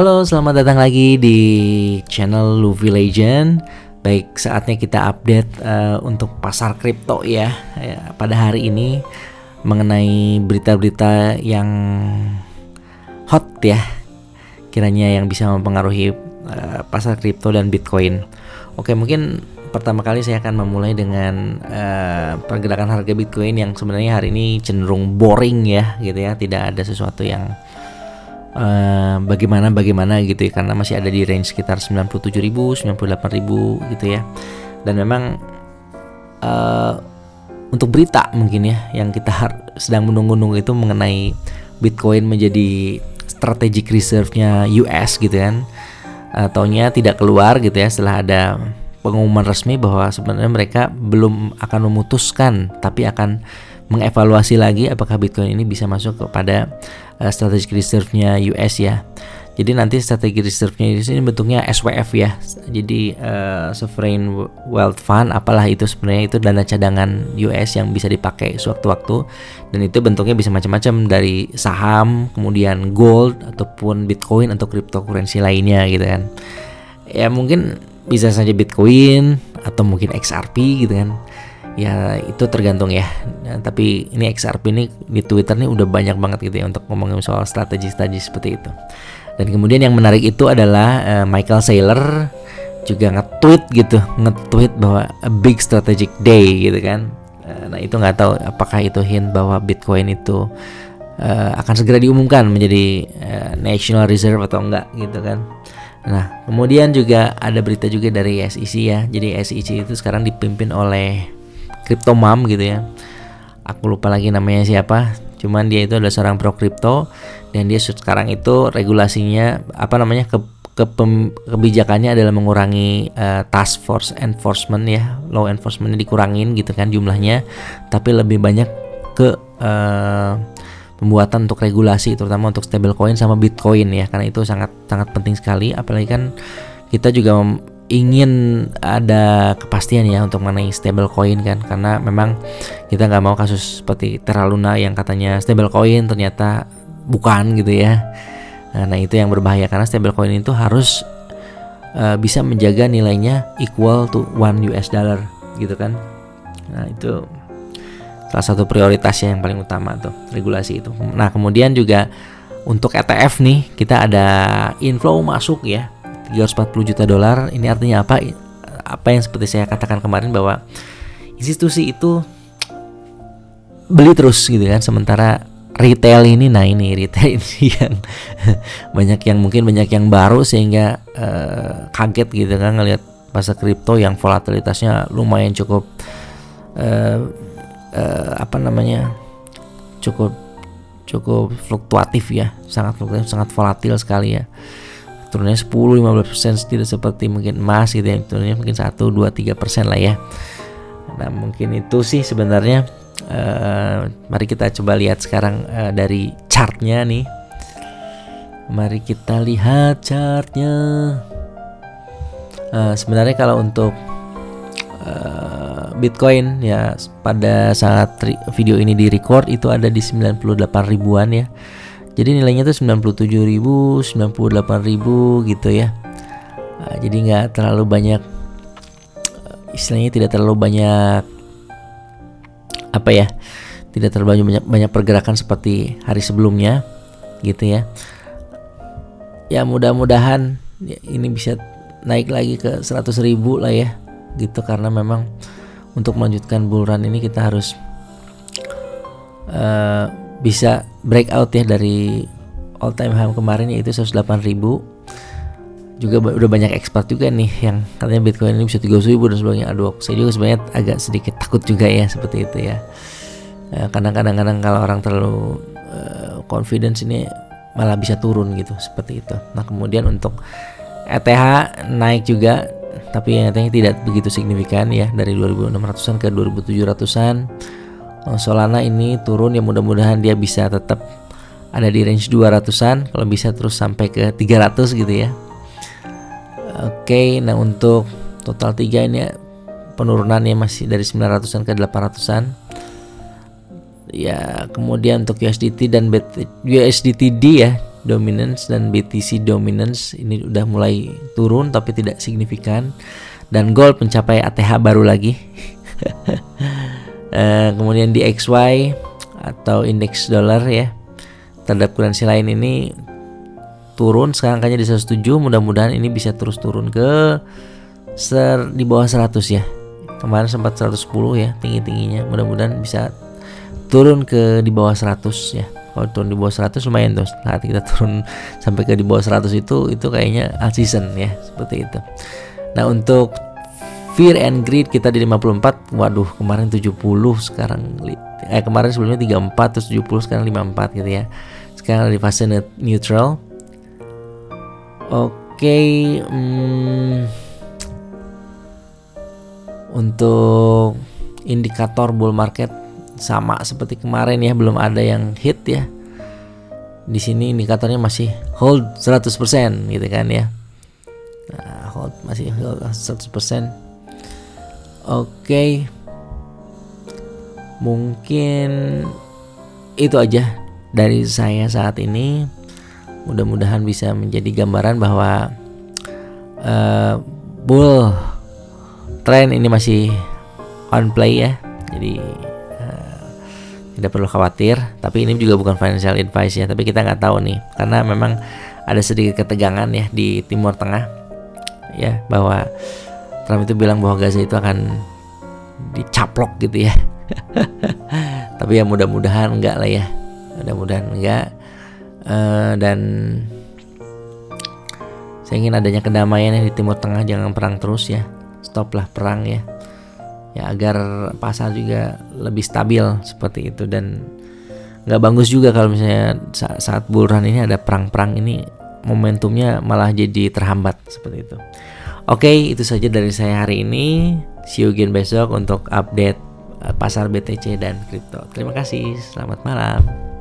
Halo, selamat datang lagi di channel Luffy Legend. Baik, saatnya kita update untuk pasar kripto ya, pada hari ini mengenai berita-berita yang hot ya, kiranya yang bisa mempengaruhi pasar kripto dan Bitcoin. Oke, mungkin pertama kali saya akan memulai dengan pergerakan harga Bitcoin yang sebenarnya hari ini cenderung boring ya, gitu ya, tidak ada sesuatu yang bagaimana gitu ya, karena masih ada di range sekitar 97.000, 98.000 gitu ya. Dan memang untuk berita mungkin ya yang kita sedang menunggu-nunggu itu mengenai Bitcoin menjadi strategic reserve-nya US gitu kan. Taunya tidak keluar gitu ya setelah ada pengumuman resmi bahwa sebenarnya mereka belum akan memutuskan, tapi akan mengevaluasi lagi apakah Bitcoin ini bisa masuk kepada strategic reserve-nya US ya. Jadi nanti strategic reserve-nya ini bentuknya SWF ya. Jadi Sovereign Wealth Fund, apalah itu sebenarnya, itu dana cadangan US yang bisa dipakai sewaktu-waktu, dan itu bentuknya bisa macam-macam, dari saham, kemudian gold ataupun Bitcoin atau cryptocurrency lainnya gitu kan. Ya mungkin bisa saja Bitcoin atau mungkin XRP gitu kan. Ya itu tergantung ya. Nah, tapi ini XRP ini di Twitter nih udah banyak banget gitu ya untuk ngomongin soal strategi seperti itu. Dan kemudian yang menarik itu adalah Michael Saylor juga nge-tweet bahwa a big strategic day gitu kan. Nah itu nggak tahu apakah itu hint bahwa Bitcoin itu akan segera diumumkan menjadi national reserve atau enggak gitu kan. Nah kemudian juga ada berita juga dari SEC ya. Jadi SEC itu sekarang dipimpin oleh Crypto Mom gitu ya. Aku lupa lagi namanya siapa. Cuman dia itu adalah seorang pro kripto, dan dia sekarang itu regulasinya kebijakannya adalah mengurangi task force enforcement ya, law enforcementnya dikurangin gitu kan jumlahnya, tapi lebih banyak ke pembuatan untuk regulasi, terutama untuk stablecoin sama Bitcoin ya, karena itu sangat penting sekali. Apalagi kan kita juga ingin ada kepastian ya untuk mengenai stablecoin kan, karena memang kita nggak mau kasus seperti Terra Luna yang katanya stablecoin ternyata bukan gitu ya. Nah itu yang berbahaya, karena stablecoin itu harus bisa menjaga nilainya equal to $1 gitu kan. Nah itu salah satu prioritasnya yang paling utama tuh, regulasi itu. Nah kemudian juga untuk ETF nih, kita ada inflow masuk ya, $340 juta. Ini artinya apa? Apa yang seperti saya katakan kemarin, bahwa institusi itu beli terus gitu kan, sementara retail ini yang banyak yang baru, sehingga kaget gitu kan ngelihat pasar kripto yang volatilitasnya lumayan cukup cukup fluktuatif ya, sangat volatil sekali ya. Turunnya 10-15%, tidak seperti mungkin emas gitu ya, turunnya mungkin 1-2-3% lah ya. Nah mungkin itu sih sebenarnya. Mari kita coba lihat sekarang dari chartnya nih. Mari kita lihat chartnya. Sebenarnya kalau untuk Bitcoin ya, pada saat video ini di record itu ada di 98 ribuan ya. Jadi nilainya tuh 97.000, 98.000 gitu ya. Jadi nggak terlalu banyak, istilahnya tidak terlalu banyak tidak terlalu banyak pergerakan seperti hari sebelumnya gitu ya. Ya mudah-mudahan ya, ini bisa naik lagi ke 100.000 lah ya gitu, karena memang untuk melanjutkan bull run ini kita harus bisa breakout ya dari all time high kemarin, yaitu 108.000. Juga udah banyak expert juga nih yang katanya Bitcoin ini bisa 30.000 dan sebagainya. Aduh, saya juga sebenarnya agak sedikit takut juga ya seperti itu ya. Kadang-kadang kalau orang terlalu confidence ini malah bisa turun gitu, seperti itu. Nah kemudian untuk ETH naik juga, tapi yang ETH tidak begitu signifikan ya, dari 2.600-an ke 2.700-an. Solana ini turun ya, mudah-mudahan dia bisa tetap ada di range 200-an, kalau bisa terus sampai ke 300 gitu ya. Oke, nah untuk total 3 ini penurunannya masih dari 900-an ke 800-an. Ya, kemudian untuk USDT dan USDTD ya, dominance dan BTC dominance ini udah mulai turun tapi tidak signifikan, dan gold mencapai ATH baru lagi. Kemudian di XY atau indeks dolar ya terhadap currency lain ini turun, sekarang angkanya di 107, mudah-mudahan ini bisa terus turun ke di bawah 100 ya. Kemarin sempat 110 ya tinggi-tingginya, mudah-mudahan bisa turun ke di bawah 100 ya. Kalau turun di bawah 100 lumayan tuh. Saat kita turun sampai ke di bawah 100 itu kayaknya all season ya, seperti itu. Nah, untuk Fear and Greed kita di 54. Waduh, kemarin 70, sekarang kemarin sebelumnya 34 terus 70, sekarang 54 gitu ya. Sekarang di fase neutral. Oke, untuk indikator bull market sama seperti kemarin ya, belum ada yang hit ya. Di sini indikatornya masih hold 100% gitu kan ya. Nah, masih hold 100%. Oke. Mungkin itu aja dari saya saat ini. Mudah-mudahan bisa menjadi gambaran bahwa bull trend ini masih on play ya. Jadi tidak perlu khawatir. Tapi ini juga bukan financial advice ya. Tapi kita nggak tahu nih, karena memang ada sedikit ketegangan ya di Timur Tengah ya, bahwa Trump itu bilang bahwa Gaza itu akan dicaplok gitu ya. Tapi ya mudah-mudahan enggak lah ya. Mudah-mudahan enggak. Dan saya ingin adanya kedamaian ya di Timur Tengah, jangan perang terus ya, stoplah perang ya, agar pasar juga lebih stabil seperti itu. Dan nggak bagus juga kalau misalnya saat bull run ini ada perang-perang ini, momentumnya malah jadi terhambat seperti itu. Oke, itu saja dari saya hari ini. See you again besok untuk update pasar BTC dan kripto. Terima kasih, selamat malam.